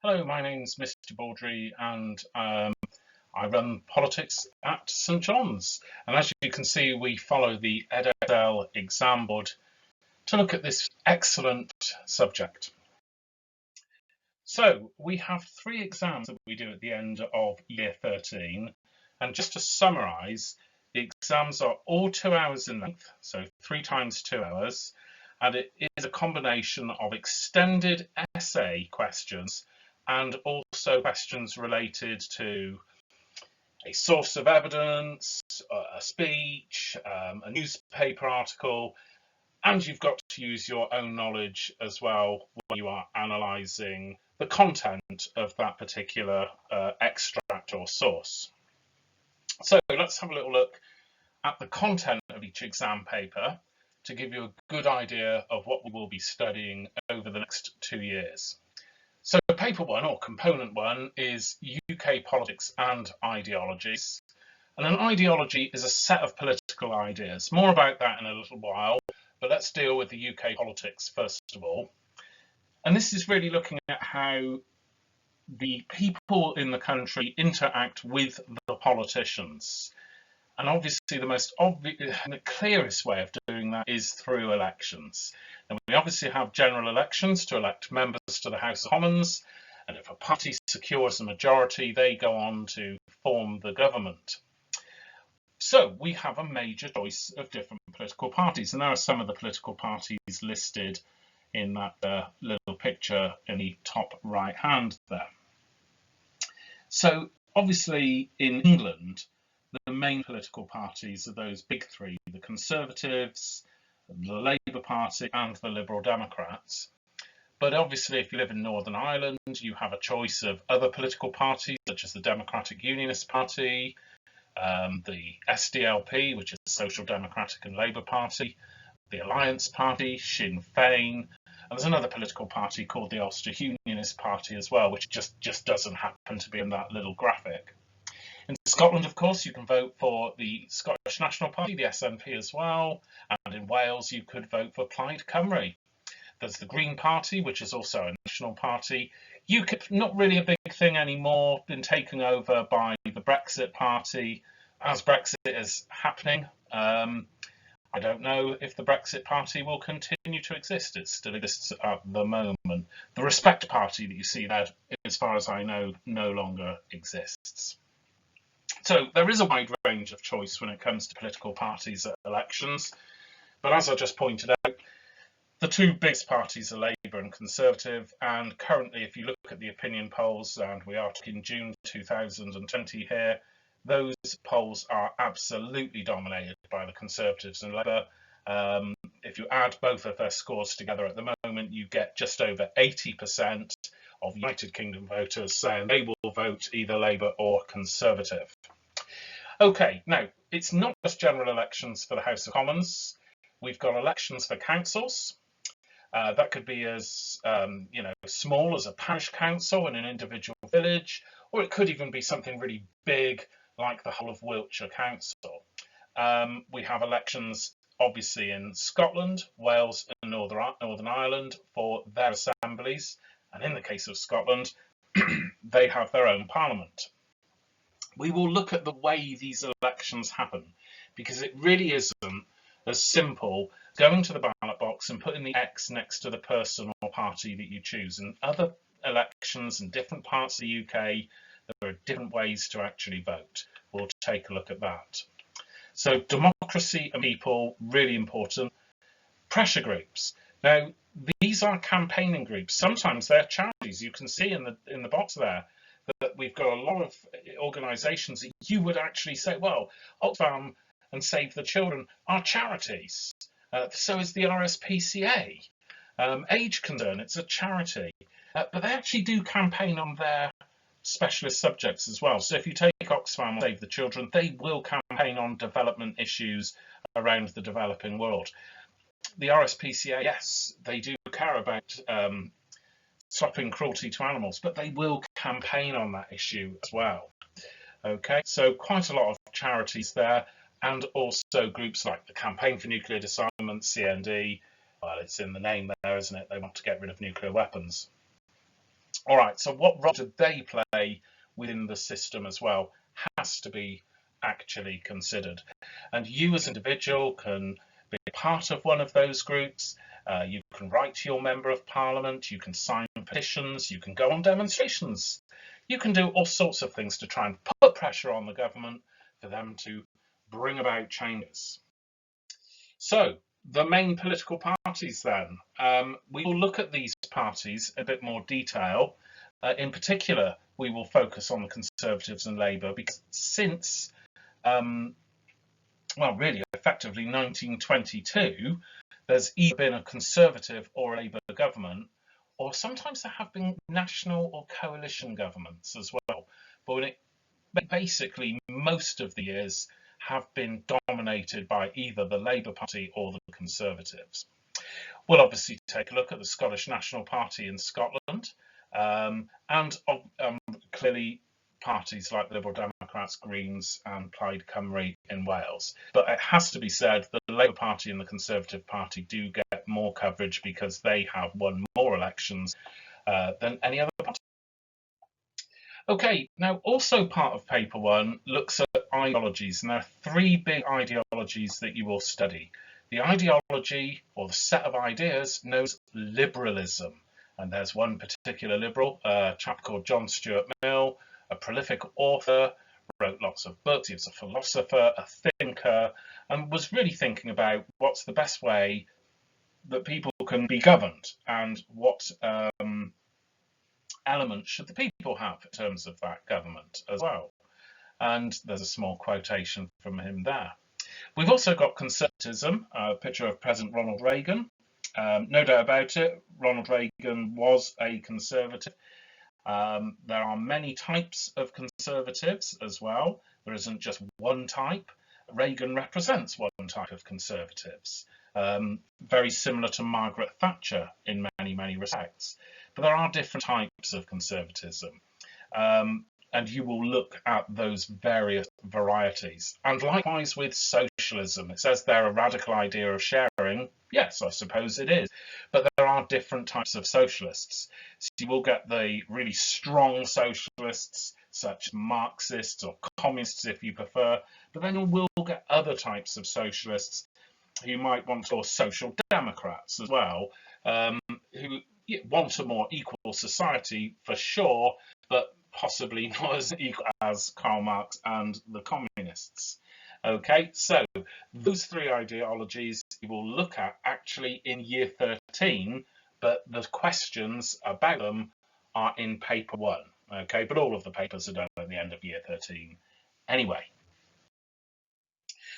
Hello, my name's Mr. Baldry, and I run politics at St John's. And as you can see, we follow the EdXL exam board to look at this excellent subject. So we have 3 exams that we do at the end of year 13. And just to summarise, the exams are all 2 hours in length, so 3 times 2 hours. And it is a combination of extended essay questions and also questions related to a source of evidence, a speech, a newspaper article, and you've got to use your own knowledge as well when you are analysing the content of that particular extract or source. So let's have a little look at the content of each exam paper to give you a good idea of what we will be studying over the next 2 years. So paper 1 or component 1 is UK politics and ideologies. And an ideology is a set of political ideas. More about that in a little while, but let's deal with the UK politics first of all. And this is really looking at how the people in the country interact with the politicians. And obviously the most obvious and the clearest way of doing that is through elections. And we obviously have general elections to elect members to the House of Commons, and if a party secures a majority, they go on to form the government. So we have a major choice of different political parties, and there are some of the political parties listed in that little picture in the top right hand there. So obviously in England, the main political parties are those big 3, the Conservatives, the Labour Party and the Liberal Democrats. But obviously if you live in Northern Ireland, you have a choice of other political parties such as the Democratic Unionist Party, the SDLP, which is the Social Democratic and Labour Party, the Alliance Party, Sinn Féin, and there's another political party called the Ulster Unionist Party as well, which just doesn't happen to be in that little graphic. In Scotland, of course, you can vote for the Scottish National Party, the SNP as well, and in Wales you could vote for Plaid Cymru. There's the Green Party, which is also a national party. UKIP, not really a big thing anymore, been taken over by the Brexit Party. As Brexit is happening, I don't know if the Brexit Party will continue to exist. It still exists at the moment. The Respect Party that you see there, as far as I know, no longer exists. So there is a wide range of choice when it comes to political parties at elections. But as I just pointed out, the 2 biggest parties are Labour and Conservative. And currently, if you look at the opinion polls, and we are in June 2020 here, those polls are absolutely dominated by the Conservatives and Labour. If you add both of their scores together at the moment, you get just over 80% of United Kingdom voters saying they will vote either Labour or Conservative. Okay, now it's not just general elections for the House of Commons. We've got elections for councils. That could be as small as a parish council in an individual village, or it could even be something really big like the whole of Wiltshire Council. We have elections obviously in Scotland, Wales and Northern Ireland for their assemblies, and in the case of Scotland, they have their own parliament. We will look at the way these elections happen, because it really isn't as simple going to the ballot box and putting the X next to the person or party that you choose. In other elections in different parts of the UK, there are different ways to actually vote. We'll take a look at that. So democracy and people, really important. Pressure groups. Now, these are campaigning groups. Sometimes they're charities. You can see in the box there that we've got a lot of organisations that you would actually say, well, Oxfam and Save the Children are charities. So is the RSPCA. Age Concern, it's a charity. But they actually do campaign on their specialist subjects as well. So if you take Oxfam or Save the Children, they will campaign on development issues around the developing world. The RSPCA, yes, they do care about stopping cruelty to animals, but they will campaign on that issue as well. Okay, so quite a lot of charities there, and also groups like the Campaign for Nuclear Disarmament, CND. Well, it's in the name there, isn't it? They want to get rid of nuclear weapons. All right, so what role do they play within the system as well has to be actually considered. And you as an individual can be part of one of those groups. You can write to your member of parliament, you can sign petitions, you can go on demonstrations. You can do all sorts of things to try and put pressure on the government for them to bring about changes. So, the main political parties then. We will look at these parties in a bit more detail. In particular, we will focus on the Conservatives and Labour because since, well, really effectively 1922, there's either been a Conservative or a Labour government, or sometimes there have been national or coalition governments as well. But basically, most of the years have been dominated by either the Labour Party or the Conservatives. We'll obviously take a look at the Scottish National Party in Scotland, and clearly parties like the Liberal Democrats, Greens and Plaid Cymru in Wales. But it has to be said that the Labour Party and the Conservative Party do get more coverage because they have won more elections than any other party. Okay, now also part of paper one looks at ideologies, and there are three big ideologies that you will study. The ideology, or the set of ideas, known as liberalism. And there's one particular liberal, a chap called John Stuart Mill, a prolific author, wrote lots of books, he was a philosopher, a thinker, and was really thinking about what's the best way that people can be governed and what elements should the people have in terms of that government as well. And there's a small quotation from him there. We've also got conservatism, a picture of President Ronald Reagan. No doubt about it, Ronald Reagan was a conservative. There are many types of conservatives as well. There isn't just one type. Reagan represents one type of conservatives, very similar to Margaret Thatcher in many, many respects. But there are different types of conservatism. And you will look at those various varieties. And likewise with socialism, it says they're a radical idea of sharing. Yes, I suppose it is. But there are different types of socialists. So you will get the really strong socialists, such as Marxists or communists if you prefer. But then you will get other types of socialists who might want to call social democrats as well, who want a more equal society for sure, but possibly not as equal as Karl Marx and the communists. Okay, so those three ideologies you will look at actually in year 13, but the questions about them are in paper one. Okay, but all of the papers are done at the end of year 13 anyway.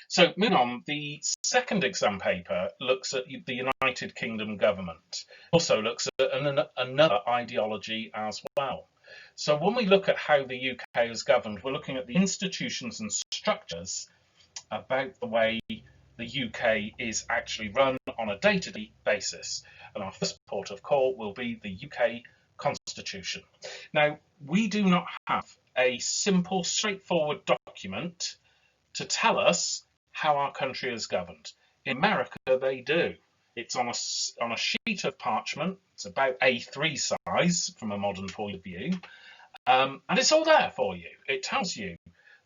So moving on, the second exam paper looks at the United Kingdom government. Also looks at another ideology as well. So when we look at how the UK is governed, we're looking at the institutions and structures about the way the UK is actually run on a day-to-day basis. And our first port of call will be the UK Constitution. Now, we do not have a simple, straightforward document to tell us how our country is governed. In America, they do. It's on a sheet of parchment. It's about A3 size from a modern point of view. And it's all there for you. It tells you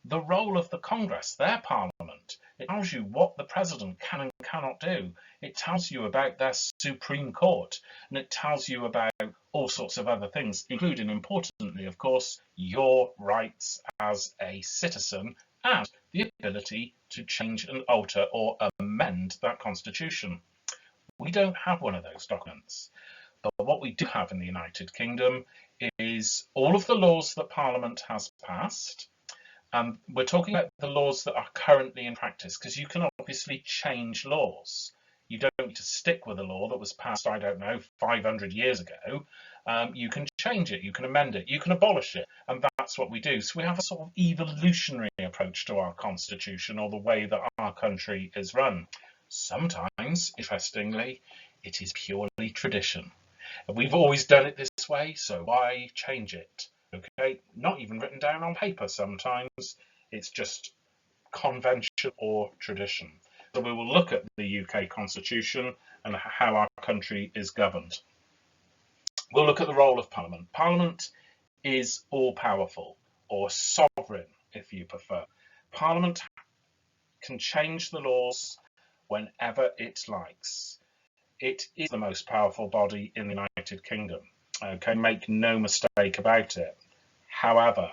the role of the Congress, their parliament. It tells you what the president can and cannot do. It tells you about their Supreme Court. And it tells you about all sorts of other things, including, importantly, of course, your rights as a citizen and the ability to change and alter or amend that constitution. We don't have one of those documents. But what we do have in the United Kingdom is all of the laws that Parliament has passed. And we're talking about the laws that are currently in practice, because you can obviously change laws. You don't need to stick with a law that was passed, I don't know, 500 years ago. You can change it, you can amend it, you can abolish it, and that's what we do. So we have a sort of evolutionary approach to our constitution, or the way that our country is run. Sometimes, interestingly, it is purely tradition. We've always done it this way, so why change it? Okay, not even written down on paper sometimes. It's just convention or tradition. So we will look at the UK Constitution and how our country is governed. We'll look at the role of Parliament. Parliament is all-powerful, or sovereign, if you prefer. Parliament can change the laws whenever it likes. It is the most powerful body in the United Kingdom. Okay, make no mistake about it. However,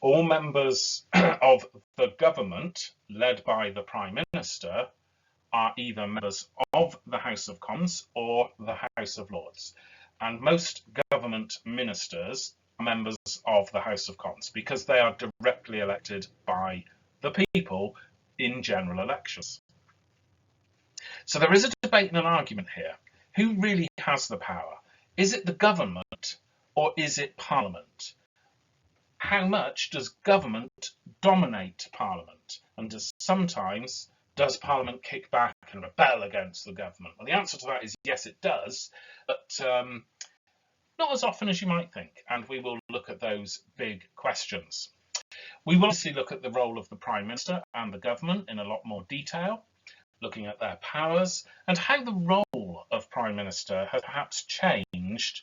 all members of the government, led by the Prime Minister, are either members of the House of Commons or the House of Lords. And most government ministers are members of the House of Commons because they are directly elected by the people in general elections. So there is a debate and an argument here. Who really has the power? Is it the government or is it Parliament? How much does government dominate Parliament? And sometimes does Parliament kick back and rebel against the government? Well, the answer to that is yes, it does, but not as often as you might think. And we will look at those big questions. We will obviously look at the role of the Prime Minister and the government in a lot more detail, looking at their powers and how the role of Prime Minister has perhaps changed,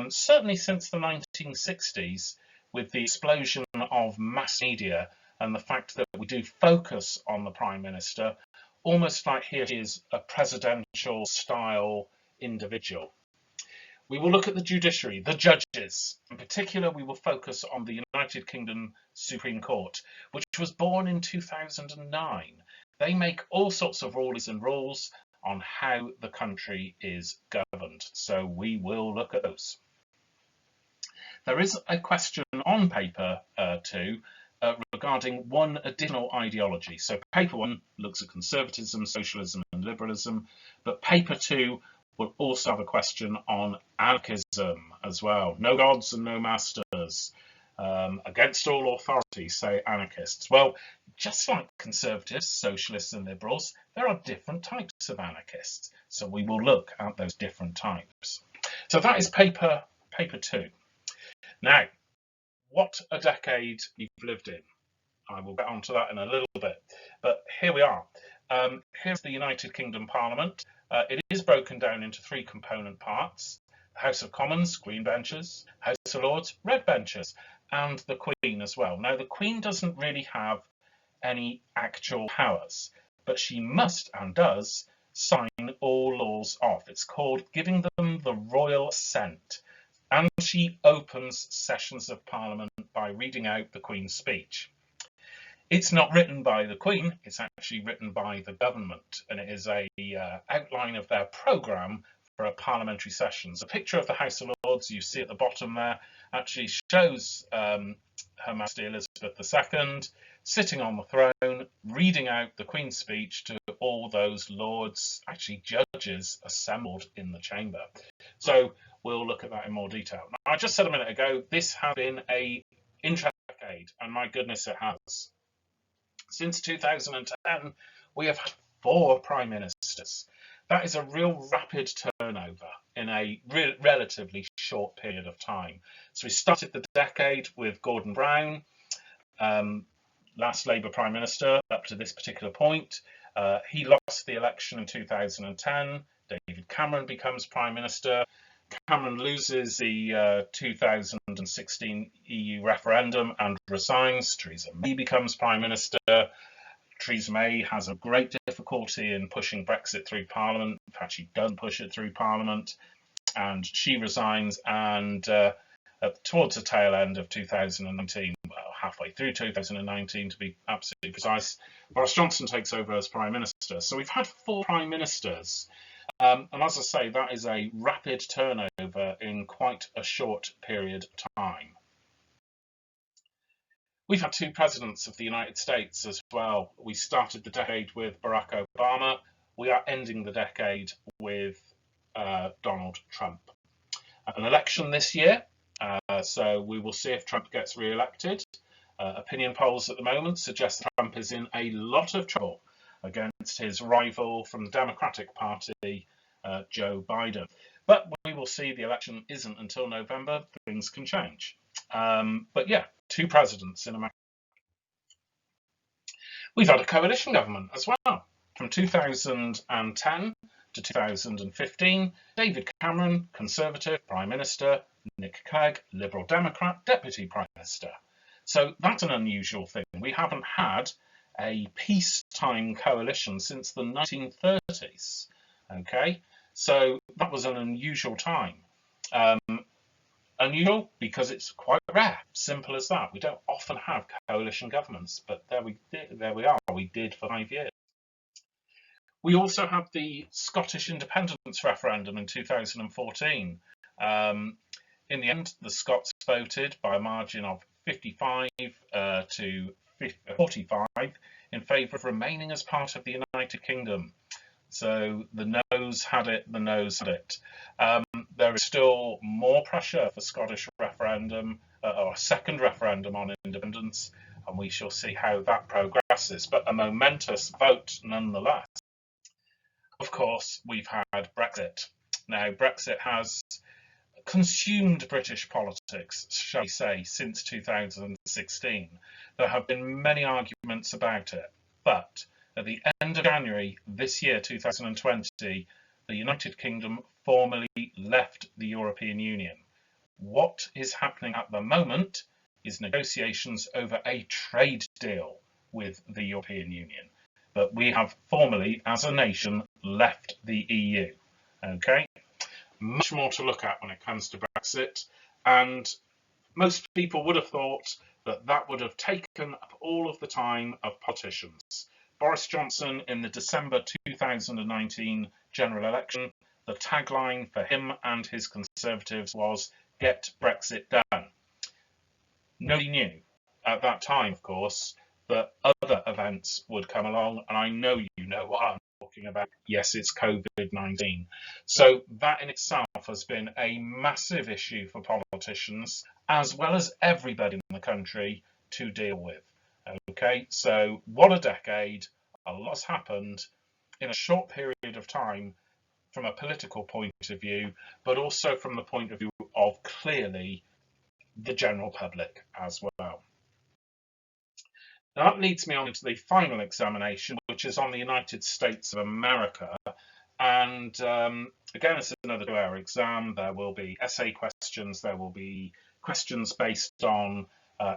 certainly since the 1960s, with the explosion of mass media and the fact that we do focus on the Prime Minister, almost like he is a presidential style individual. We will look at the judiciary, the judges. In particular, we will focus on the United Kingdom Supreme Court, which was born in 2009. They make all sorts of rulings and rules on how the country is governed. So we will look at those. There is a question on paper 2 regarding one additional ideology. So paper 1 looks at conservatism, socialism and liberalism, but paper 2 will also have a question on anarchism as well. No gods and no masters. Against all authority, say anarchists. Well, just like conservatives, socialists and liberals, there are different types of anarchists. So we will look at those different types. So that is paper 2. Now, what a decade you've lived in. I will get onto that in a little bit. But here we are. Here's the United Kingdom Parliament. It is broken down into 3 component parts. House of Commons, green benches, House of Lords, red benches, and the Queen as well. Now, the Queen doesn't really have any actual powers, but she must and does sign all laws off. It's called giving them the royal assent. And she opens sessions of Parliament by reading out the Queen's speech. It's not written by the Queen, it's actually written by the government, and it is a outline of their programme for a parliamentary session. A picture of the House of Lords you see at the bottom there actually shows Her Majesty Elizabeth II sitting on the throne, reading out the Queen's speech to all those lords, actually judges, assembled in the chamber. So we'll look at that in more detail. Now, I just said a minute ago, this has been an interesting decade, and my goodness, it has. Since 2010, we have had 4 prime ministers. That is a real rapid turnover in a relatively short period of time. So we started the decade with Gordon Brown, last Labour Prime Minister up to this particular point. He lost the election in 2010. David Cameron becomes Prime Minister. Cameron loses the 2016 EU referendum and resigns. Theresa May becomes Prime Minister. Theresa May has a great difficulty in pushing Brexit through Parliament. In fact, she doesn't push it through Parliament, and she resigns. And towards the tail end of 2019, well, halfway through 2019 to be absolutely precise, Boris Johnson takes over as Prime Minister. So we've had 4 Prime Ministers. And as I say, that is a rapid turnover in quite a short period of time. We've had 2 presidents of the United States as well. We started the decade with Barack Obama. We are ending the decade with Donald Trump. An election this year, so we will see if Trump gets re-elected. Opinion polls at the moment suggest Trump is in a lot of trouble against his rival from the Democratic Party, Joe Biden. But we will see. The election isn't until November. Things can change. But yeah, 2 presidents in America. We've had a coalition government as well. From 2010 to 2015, David Cameron, Conservative Prime Minister, Nick Clegg, Liberal Democrat, Deputy Prime Minister. So that's an unusual thing. We haven't had a peacetime coalition since the 1930s. Okay, so that was an unusual time. Unusual because it's quite rare, simple as that. We don't often have coalition governments, but there we are. We did for 5 years. We also had the Scottish independence referendum in 2014. In the end, the Scots voted by a margin of 55 to 45 in favour of remaining as part of the United Kingdom. So the noes had it, the noes had it. There is still more pressure for Scottish referendum, or a second referendum on independence, and we shall see how that progresses, but a momentous vote nonetheless. Of course, we've had Brexit. Now, Brexit has consumed British politics, shall we say, since 2016. There have been many arguments about it, but at the end of January this year, 2020, the United Kingdom formally left the European Union. What is happening at the moment is negotiations over a trade deal with the European Union. But we have formally, as a nation, left the EU. Okay? Much more to look at when it comes to Brexit, and most people would have thought that that would have taken up all of the time of politicians. Boris Johnson, in the December 2019 general election, the tagline for him and his Conservatives was, "Get Brexit done." Nobody knew at that time, of course, that other events would come along, and I know you know what I'm talking about. Yes, it's COVID-19. So that in itself has been a massive issue for politicians, as well as everybody in the country, to deal with. Okay, so what a decade. A lot's happened in a short period of time from a political point of view, but also from the point of view of clearly the general public as well. Now, that leads me on to the final examination, which is on the United States of America. And again, it's another 2-hour exam. There will be essay questions. There will be questions based on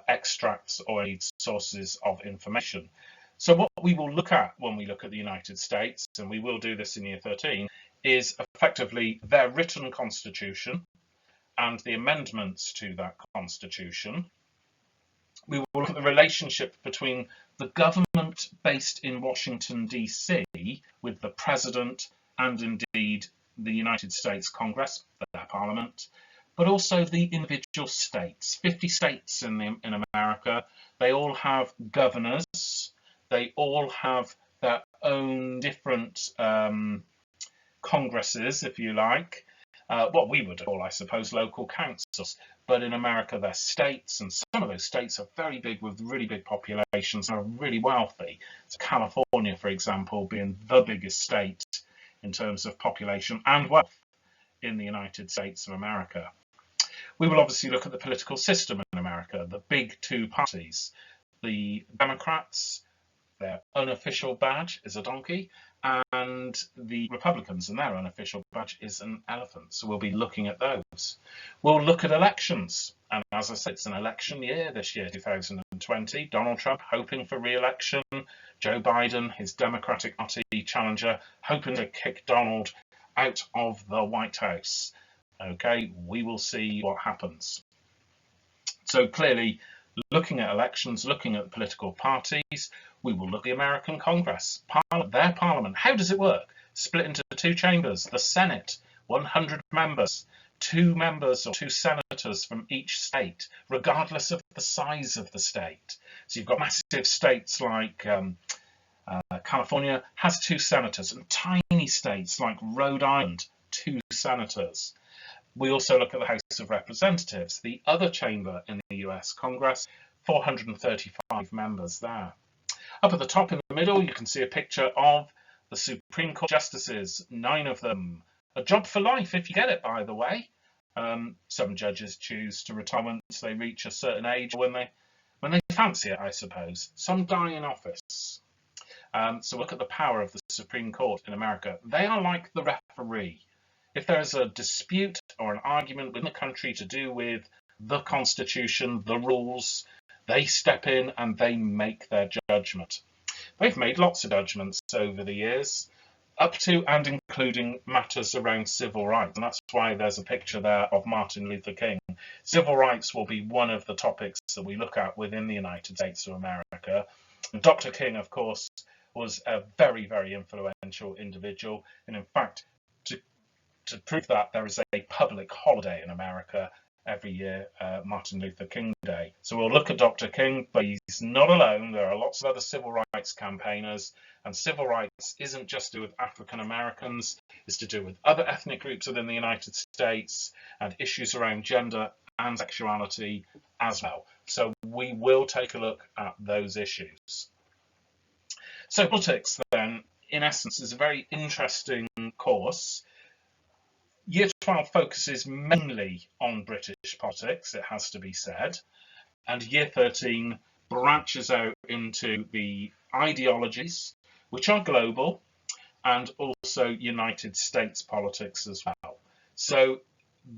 extracts or sources of information. So what we will look at when we look at the United States, and we will do this in year 13, is effectively their written constitution and the amendments to that constitution. We will look at the relationship between the government based in Washington, D.C. with the President and indeed the United States Congress, their Parliament, but also the individual states. 50 states in America, they all have governors, they all have their own different congresses, if you like, what we would call, I suppose, local councils. But in America, they're states, and some of those states are very big with really big populations and are really wealthy. So California, for example, being the biggest state in terms of population and wealth in the United States of America. We will obviously look at the political system in America, the big two parties. The Democrats, their unofficial badge is a donkey, and the Republicans and their unofficial badge is an elephant. So we'll be looking at those. We'll look at elections. And as I said, it's an election year this year, 2020. Donald Trump hoping for re-election. Joe Biden, his Democratic Party challenger, hoping to kick Donald out of the White House. Okay, we will see what happens. So clearly, looking at elections, looking at the political parties, we will look at the American Congress, their parliament. How does it work? Split into two chambers. The Senate, 100 members, 2 members or 2 senators from each state, regardless of the size of the state. So you've got massive states like California has 2 senators, and tiny states like Rhode Island, 2 senators. We also look at the House of Representatives, the other chamber in the US Congress, 435 members there. Up at the top in the middle, you can see a picture of the Supreme Court justices, 9 of them. A job for life if you get it, by the way. Some judges choose to retire once they reach a certain age when they fancy it, I suppose. Some die in office. So look at the power of the Supreme Court in America. They are like the referee. If there is a dispute or an argument within the country to do with the Constitution, the rules, they step in and they make their judgment. They've made lots of judgments over the years, up to and including matters around civil rights. And that's why there's a picture there of Martin Luther King. Civil rights will be one of the topics that we look at within the United States of America. And Dr. King, of course, was a very, very influential individual. And in fact, to prove that, there is a public holiday in America every year, Martin Luther King Day. So we'll look at Dr. King, but he's not alone. There are lots of other civil rights campaigners, and civil rights isn't just to do with African Americans, it's to do with other ethnic groups within the United States and issues around gender and sexuality as well. So we will take a look at those issues. So politics then, in essence, is a very interesting course. Year 12 focuses mainly on British politics, it has to be said, and Year 13 branches out into the ideologies, which are global, and also United States politics as well. So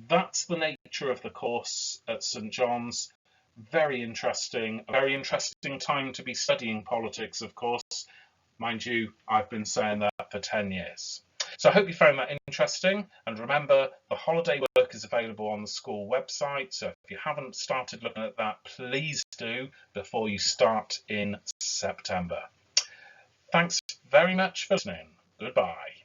that's the nature of the course at St John's. Very interesting time to be studying politics, of course. Mind you, I've been saying that for 10 years. So I hope you found that interesting, and remember the holiday work is available on the school website, so if you haven't started looking at that, please do before you start in September. Thanks very much for listening. Goodbye.